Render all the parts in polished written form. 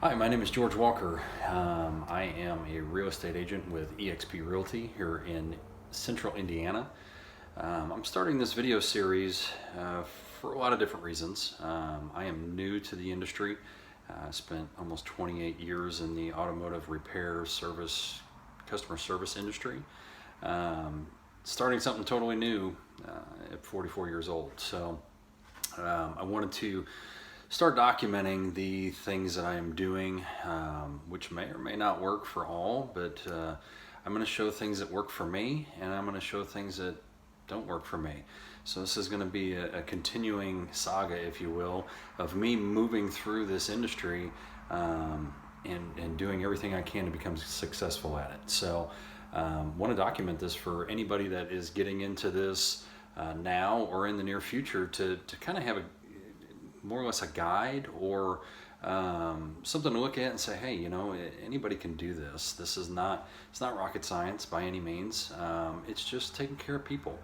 Hi, my name is George Walker. I am a real estate agent with eXp Realty here in central Indiana. I'm starting this video series for a lot of different reasons. I am new to the industry. I spent almost 28 years in the automotive repair service, customer service industry. Starting something totally new at 44 years old. I wanted to start documenting the things that I am doing, which may or may not work for all, but I'm going to show things that work for me, and I'm going to show things that don't work for me. So this is going to be a continuing saga, if you will, of me moving through this industry and doing everything I can to become successful at it. So want to document this for anybody that is getting into this now or in the near future to kind of have a more or less a guide or something to look at and say, hey, anybody can do this. It's not rocket science by any means. It's just taking care of people.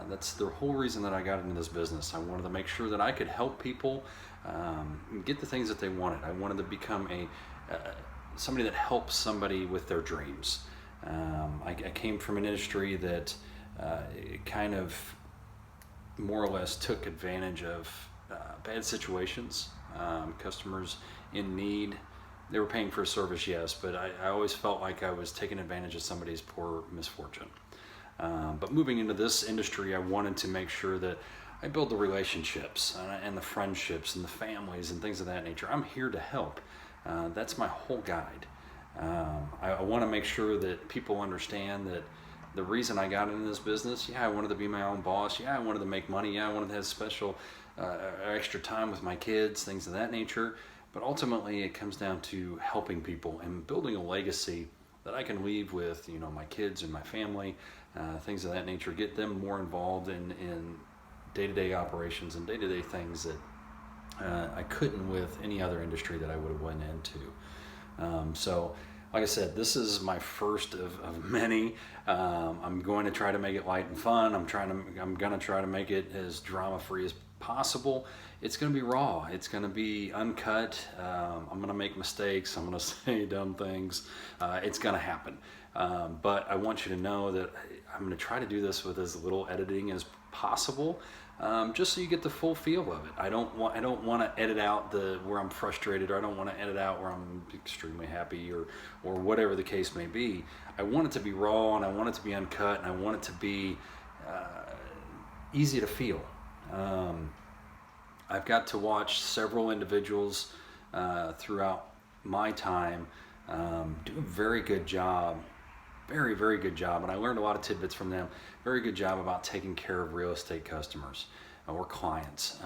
That's the whole reason that I got into this business. I wanted to make sure that I could help people get the things that they wanted. I wanted to become somebody that helps somebody with their dreams. I came from an industry that kind of more or less took advantage of bad situations, customers in need. They were paying for a service, yes, but I always felt like I was taking advantage of somebody's poor misfortune. But moving into this industry, I wanted to make sure that I build the relationships and the friendships and the families and things of that nature. I'm here to help. That's my whole guide. I want to make sure that people understand that the reason I got into this business, I wanted to be my own boss. I wanted to make money. I wanted to have special extra time with my kids, things of that nature. But ultimately, it comes down to helping people and building a legacy that I can leave with, my kids and my family, things of that nature. Get them more involved in day-to-day operations and day-to-day things that I couldn't with any other industry that I would have went into. Like I said, this is my first of many. I'm going to try to make it light and fun. I'm going to try to make it as drama-free as possible. It's going to be raw. It's going to be uncut. I'm going to make mistakes. I'm going to say dumb things. It's going to happen. But I want you to know that I'm going to try to do this with as little editing as possible. Just so you get the full feel of it. I don't want to edit out where I'm frustrated, or I don't want to edit out where I'm extremely happy, or whatever the case may be. I want it to be raw, and I want it to be uncut, and I want it to be easy to feel. I've got to watch several individuals throughout my time do a very good job. Very, very good job, and I learned a lot of tidbits from them. Very good job about taking care of real estate customers or clients.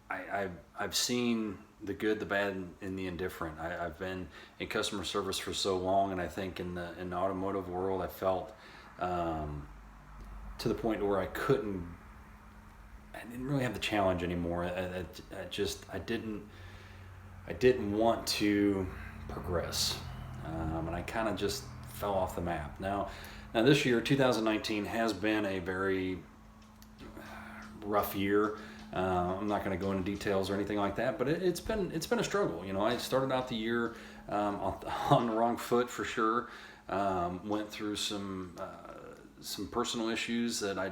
I've seen the good, the bad, and the indifferent. I've been in customer service for so long, and I think in the automotive world, I felt to the point where I didn't really have the challenge anymore. I didn't want to progress. And I kind of just fell off the map. Now this year, 2019, has been a very rough year. I'm not going to go into details or anything like that, but it's been a struggle. I started out the year on the wrong foot for sure. Went through some personal issues that I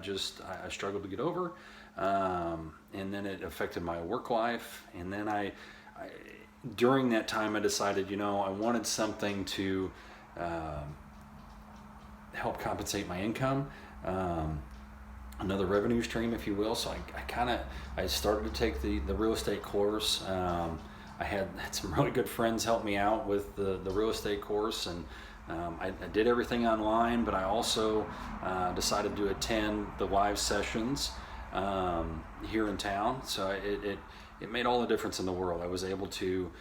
struggled to get over, and then it affected my work life, and then during that time, I decided, I wanted something to help compensate my income, another revenue stream, if you will. So I started to take the real estate course. I had some really good friends help me out with the real estate course, and I did everything online, but I also decided to attend the live sessions here in town. So it made all the difference in the world. I was able to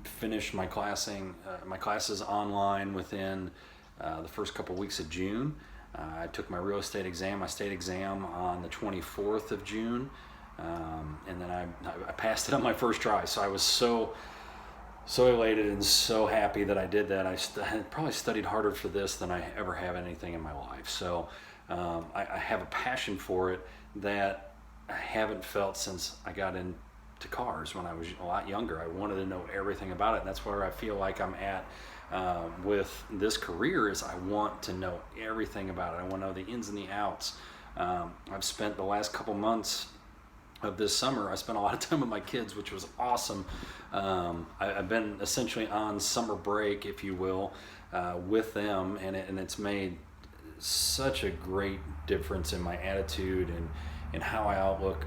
finish my classes online within the first couple weeks of June. I took my real estate exam, my state exam, on the 24th of June, and then I passed it on my first try. So I was so elated and so happy that I did that. I probably studied harder for this than I ever have anything in my life. So I have a passion for it that I haven't felt since I got to cars when I was a lot younger. I wanted to know everything about it, and that's where I feel like I'm at with this career. Is I want to know everything about it. I want to know the ins and the outs. I've spent the last couple months of this summer, I spent a lot of time with my kids, which was awesome. I've been essentially on summer break, if you will, with them, and it's made such a great difference in my attitude and how I outlook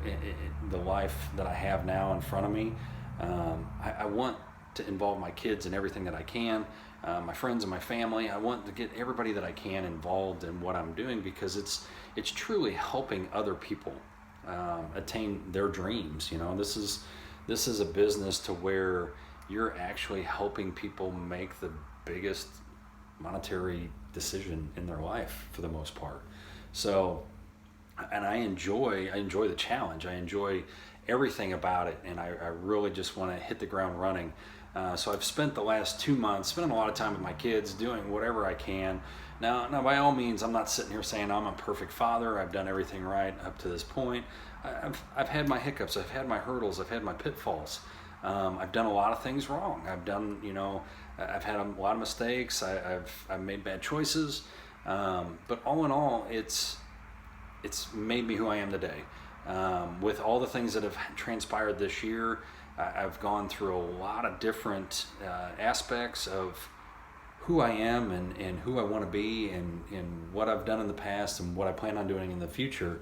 the life that I have now in front of me. I want to involve my kids in everything that I can, my friends and my family. I want to get everybody that I can involved in what I'm doing, because it's truly helping other people attain their dreams. You know, this is a business to where you're actually helping people make the biggest monetary decision in their life for the most part. So, and I enjoy the challenge. I enjoy everything about it, and I really just want to hit the ground running. So I've spent the last 2 months spending a lot of time with my kids, doing whatever I can. Now, by all means, I'm not sitting here saying I'm a perfect father. I've done everything right up to this point. I've had my hiccups. I've had my hurdles. I've had my pitfalls. I've done a lot of things wrong. I've had a lot of mistakes. I've made bad choices. But all in all, it's made me who I am today. With all the things that have transpired this year, I've gone through a lot of different aspects of who I am and who I want to be and what I've done in the past and what I plan on doing in the future.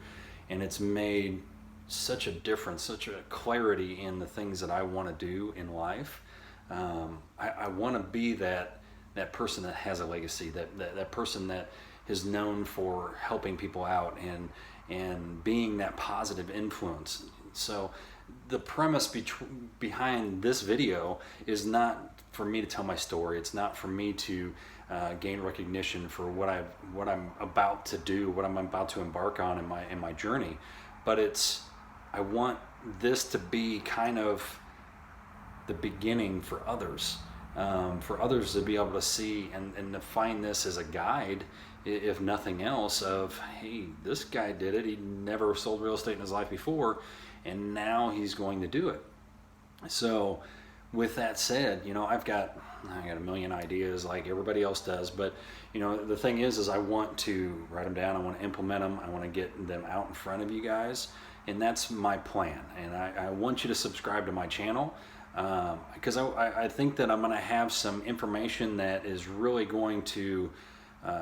And it's made such a difference, such a clarity in the things that I want to do in life. I want to be that person that has a legacy, that person that is known for helping people out and being that positive influence. So the premise behind this video is not for me to tell my story. It's not for me to gain recognition for what I'm about to do, what I'm about to embark on in my journey. But I want this to be kind of the beginning for others to be able to see and to find this as a guide, if nothing else, of, hey, this guy did it. He never sold real estate in his life before, and now he's going to do it. So with that said, I got a million ideas like everybody else does, but the thing is I want to write them down. I want to implement them. I want to get them out in front of you guys, and that's my plan. And I want you to subscribe to my channel, because I think that I'm going to have some information that is really going to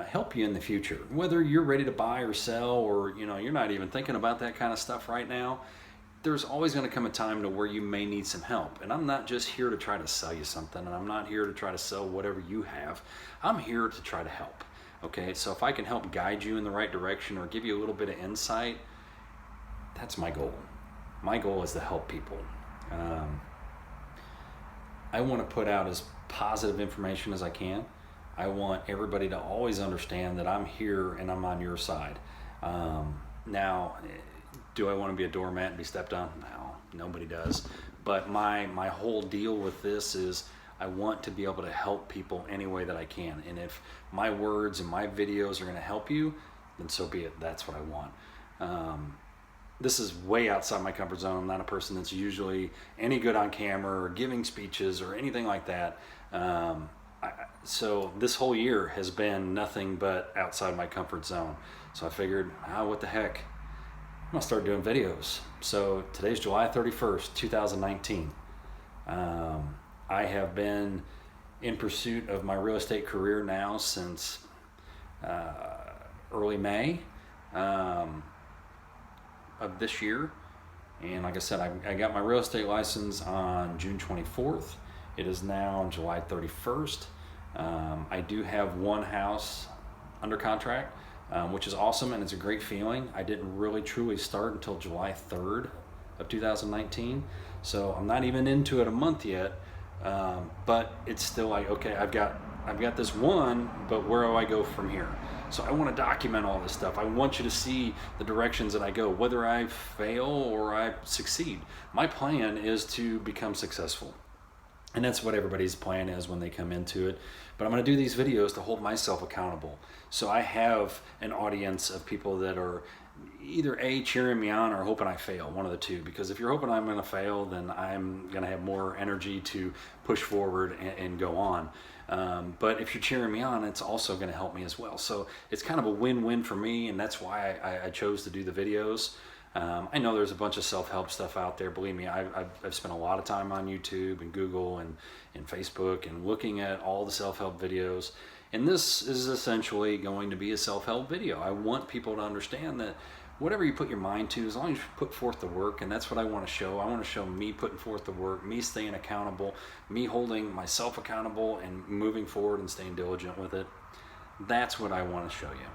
help you in the future, whether you're ready to buy or sell, or you're not even thinking about that kind of stuff right now. There's always going to come a time to where you may need some help. And I'm not just here to try to sell you something, and I'm not here to try to sell whatever you have. I'm here to try to help. Okay, so if I can help guide you in the right direction or give you a little bit of insight, that's my goal. My goal is to help people. I want to put out as positive information as I can. I want everybody to always understand that I'm here and I'm on your side. Now, do I want to be a doormat and be stepped on? No, nobody does. But my whole deal with this is I want to be able to help people any way that I can. And if my words and my videos are going to help you, then so be it. That's what I want. This is way outside my comfort zone. I'm not a person that's usually any good on camera or giving speeches or anything like that. So this whole year has been nothing but outside my comfort zone. So I figured, what the heck? I'm gonna start doing videos. So today's July 31st, 2019. I have been in pursuit of my real estate career now since early May of this year. And like I said, I got my real estate license on June 24th. It is now July 31st. I do have one house under contract, which is awesome, and it's a great feeling. I didn't really truly start until July 3rd of 2019, so I'm not even into it a month yet, but it's still like, okay, I've got this one, but where do I go from here? So I want to document all this stuff. I want you to see the directions that I go, whether I fail or I succeed. My plan is to become successful. And that's what everybody's plan is when they come into it. But I'm going to do these videos to hold myself accountable. So I have an audience of people that are either A, cheering me on, or hoping I fail, one of the two. Because if you're hoping I'm going to fail, then I'm going to have more energy to push forward and go on. But if you're cheering me on, it's also going to help me as well. So it's kind of a win-win for me, and that's why I chose to do the videos. I know there's a bunch of self-help stuff out there. Believe me, I've spent a lot of time on YouTube and Google and Facebook and looking at all the self-help videos. And this is essentially going to be a self-help video. I want people to understand that whatever you put your mind to, as long as you put forth the work, and that's what I want to show. I want to show me putting forth the work, me staying accountable, me holding myself accountable and moving forward and staying diligent with it. That's what I want to show you.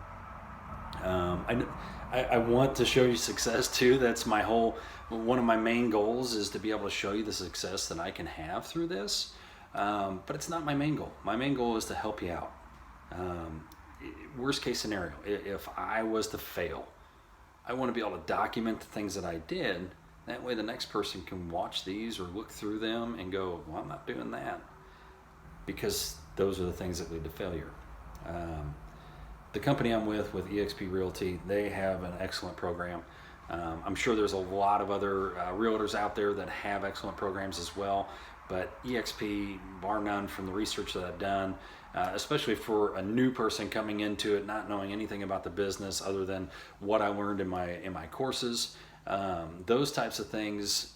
I want to show you success too. That's one of my main goals is to be able to show you the success that I can have through this. But it's not my main goal. My main goal is to help you out. Worst case scenario, if I was to fail, I want to be able to document the things that I did. That way the next person can watch these or look through them and go, well, I'm not doing that. Because those are the things that lead to failure. The company I'm with eXp Realty, they have an excellent program. I'm sure there's a lot of other realtors out there that have excellent programs as well. But eXp, bar none, from the research that I've done, especially for a new person coming into it, not knowing anything about the business other than what I learned in my courses, those types of things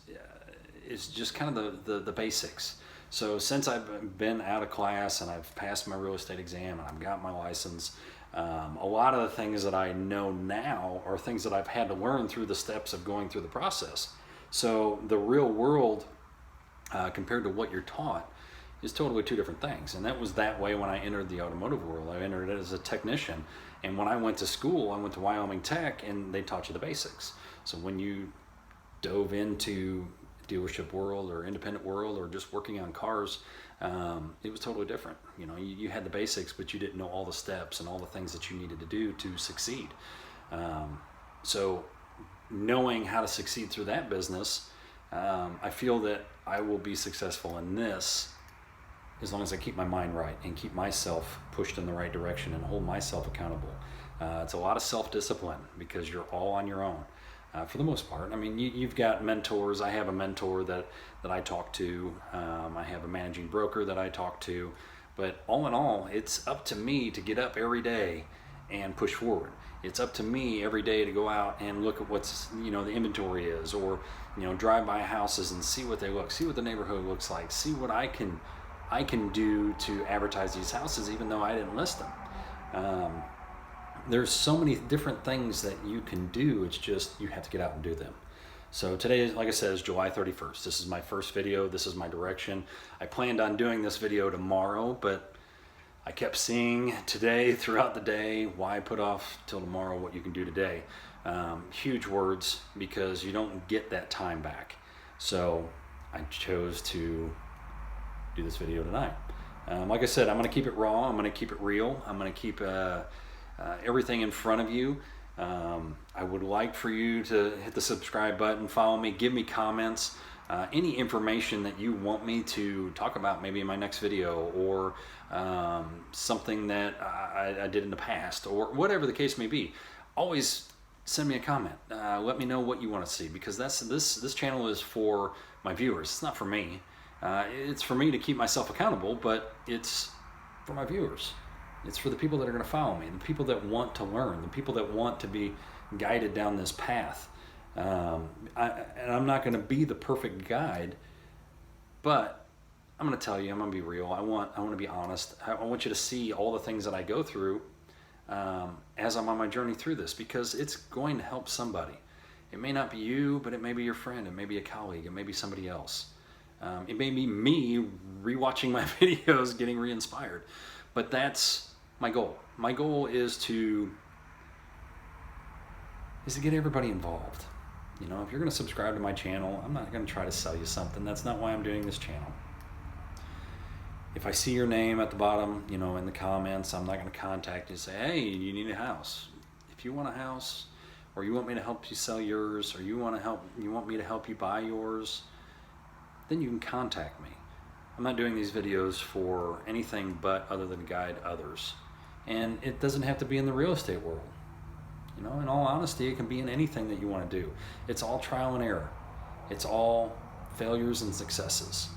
is just kind of the basics. So since I've been out of class and I've passed my real estate exam and I've got my license, a lot of the things that I know now are things that I've had to learn through the steps of going through the process. So the real world compared to what you're taught is totally two different things. And that was that way when I entered the automotive world. I entered it as a technician. And when I went to school, I went to Wyoming Tech, and they taught you the basics. So when you dove into dealership world or independent world or just working on cars, it was totally different. You know, you had the basics, but you didn't know all the steps and all the things that you needed to do to succeed. So knowing how to succeed through that business, I feel that I will be successful in this as long as I keep my mind right and keep myself pushed in the right direction and hold myself accountable. It's a lot of self-discipline because you're all on your own for the most part. I mean, you've got mentors. I have a mentor that I talk to. I have a managing broker that I talk to. But all in all, it's up to me to get up every day and push forward. It's up to me every day to go out and look at what's, the inventory is, or, drive by houses and see what they look, see what the neighborhood looks like, see what I can do to advertise these houses even though I didn't list them. There's so many different things that you can do. It's just you have to get out and do them. So today, like I said, is July 31st. This is my first video. This is my direction. I planned on doing this video tomorrow, but I kept seeing today throughout the day. Why put off till tomorrow what you can do today? Huge words, because you don't get that time back. So I chose to do this video tonight. Like I said, I'm going to keep it raw. I'm going to keep it real. I'm going to keep everything in front of you. I would like for you to hit the subscribe button, follow me, give me comments, any information that you want me to talk about maybe in my next video, or something that I did in the past, or whatever the case may be. Always send me a comment. Let me know what you want to see, because this channel is for my viewers. It's not for me. It's for me to keep myself accountable, but it's for my viewers. It's for the people that are going to follow me, the people that want to learn, the people that want to be guided down this path. And I'm not going to be the perfect guide, but I'm going to tell you, I'm going to be real. I want to be honest. I want you to see all the things that I go through as I'm on my journey through this, because it's going to help somebody. It may not be you, but it may be your friend. It may be a colleague. It may be somebody else. It may be me rewatching my videos, getting re-inspired. But that's my goal. My goal is to get everybody involved. If you're going to subscribe to my channel, I'm not going to try to sell you something. That's not why I'm doing this channel. If I see your name at the bottom, in the comments, I'm not going to contact you and say, hey, you need a house. If you want a house, or you want me to help you sell yours, or you want me to help you buy yours, then you can contact me. I'm not doing these videos for anything but other than guide others. And it doesn't have to be in the real estate world. You know, in all honesty, it can be in anything that you want to do. It's all trial and error. It's all failures and successes.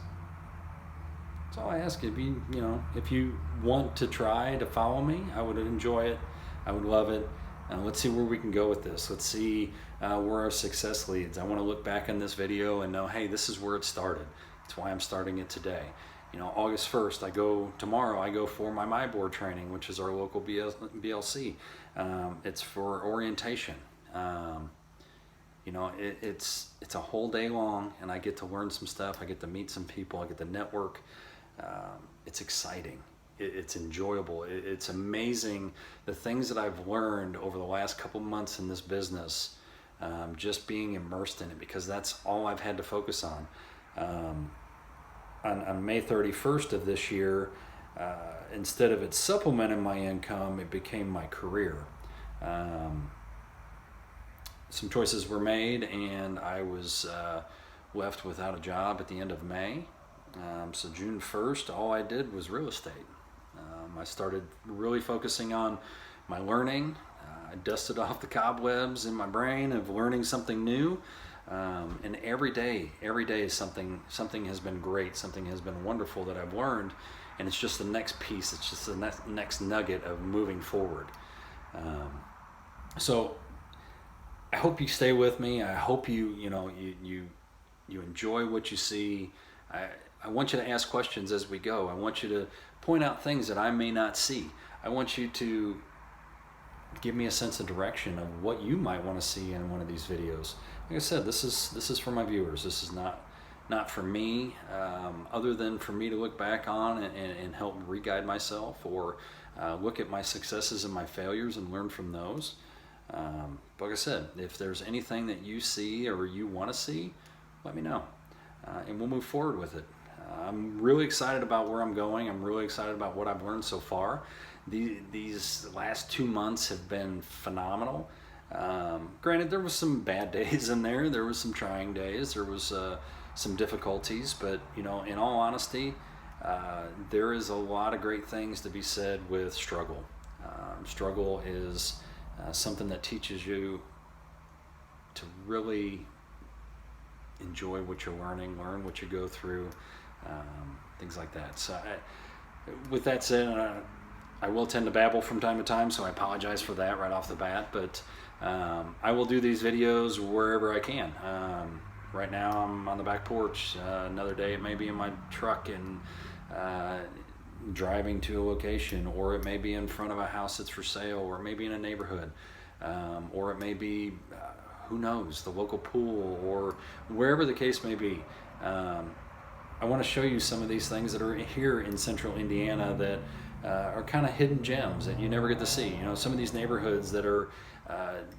That's all I ask. If you want to try to follow me, I would enjoy it. I would love it. Let's see where we can go with this. Let's see where our success leads. I want to look back on this video and know, hey, this is where it started. That's why I'm starting it today. You know, August 1st, tomorrow I go for my MyBoard training, which is our local BLC. It's for orientation. You know, it's a whole day long, and I get to learn some stuff. I get to meet some people. I get to network. It's exciting. It's enjoyable. It's amazing the things that I've learned over the last couple months in this business, just being immersed in it, because that's all I've had to focus on. On May 31st of this year, instead of it supplementing my income, it became my career. Some choices were made, and I was left without a job at the end of May. So June 1st, all I did was real estate. I started really focusing on my learning. I dusted off the cobwebs in my brain of learning something new. And every day is something has been great, something has been wonderful that I've learned, and it's just the next piece, it's just the next nugget of moving forward. So I hope you stay with me. I hope you enjoy what you see. I want you to ask questions as we go. I want you to point out things that I may not see. I want you to give me a sense of direction of what you might want to see in one of these videos. Like I said, this is for my viewers. This is not for me, other than for me to look back on and help re-guide myself, or look at my successes and my failures and learn from those. But like I said, if there's anything that you see or you want to see, let me know, and we'll move forward with it. I'm really excited about where I'm going. I'm really excited about what I've learned so far. These last 2 months have been phenomenal. Granted, there was some bad days in there. There was some trying days. There was some difficulties. But, you know, in all honesty, there is a lot of great things to be said with struggle. Struggle is something that teaches you to really enjoy what you're learning, learn what you go through, things like that. So with that said, I will tend to babble from time to time, so I apologize for that right off the bat, but I will do these videos wherever I can. Right now I'm on the back porch. Another day it may be in my truck and driving to a location, or it may be in front of a house that's for sale, or it may be in a neighborhood, or it may be who knows, the local pool, or wherever the case may be. I want to show you some of these things that are here in central Indiana that are kind of hidden gems that you never get to see. You know, some of these neighborhoods that are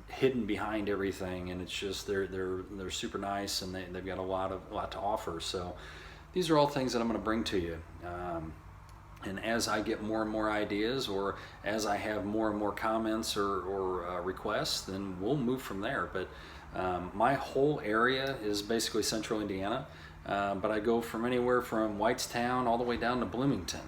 hidden behind everything, and it's just they're super nice, and they've got a lot to offer. So these are all things that I'm going to bring to you. And as I get more and more ideas, or as I have more and more comments or requests, then we'll move from there. But my whole area is basically central Indiana, but I go from anywhere from Whitestown all the way down to Bloomington.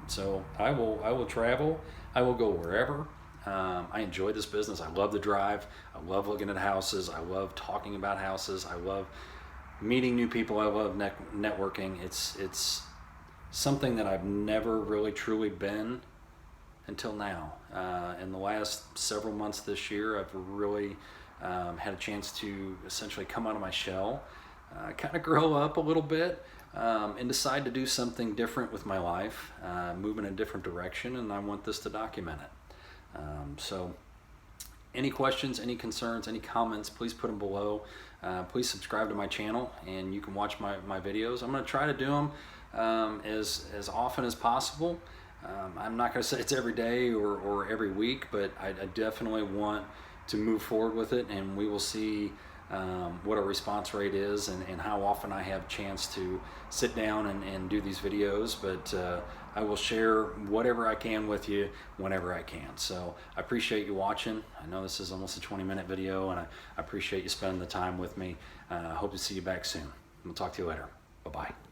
So I will travel. I will go wherever. I enjoy this business. I love the drive. I love looking at houses. I love talking about houses. I love meeting new people. I love networking. It's something that I've never really truly been until now. In the last several months this year, I've really had a chance to essentially come out of my shell, kind of grow up a little bit, and decide to do something different with my life, move in a different direction, and I want this to document it. So any questions, any concerns, any comments, please put them below. Please subscribe to my channel, and you can watch my videos. I'm going to try to do them as often as possible. I'm not going to say it's every day or every week, but I definitely want to move forward with it, and we will see what our response rate is, and how often I have a chance to sit down and do these videos. But I will share whatever I can with you whenever I can. So I appreciate you watching. I know this is almost a 20-minute video, and I appreciate you spending the time with me. I hope to see you back soon. We'll talk to you later. Bye-bye.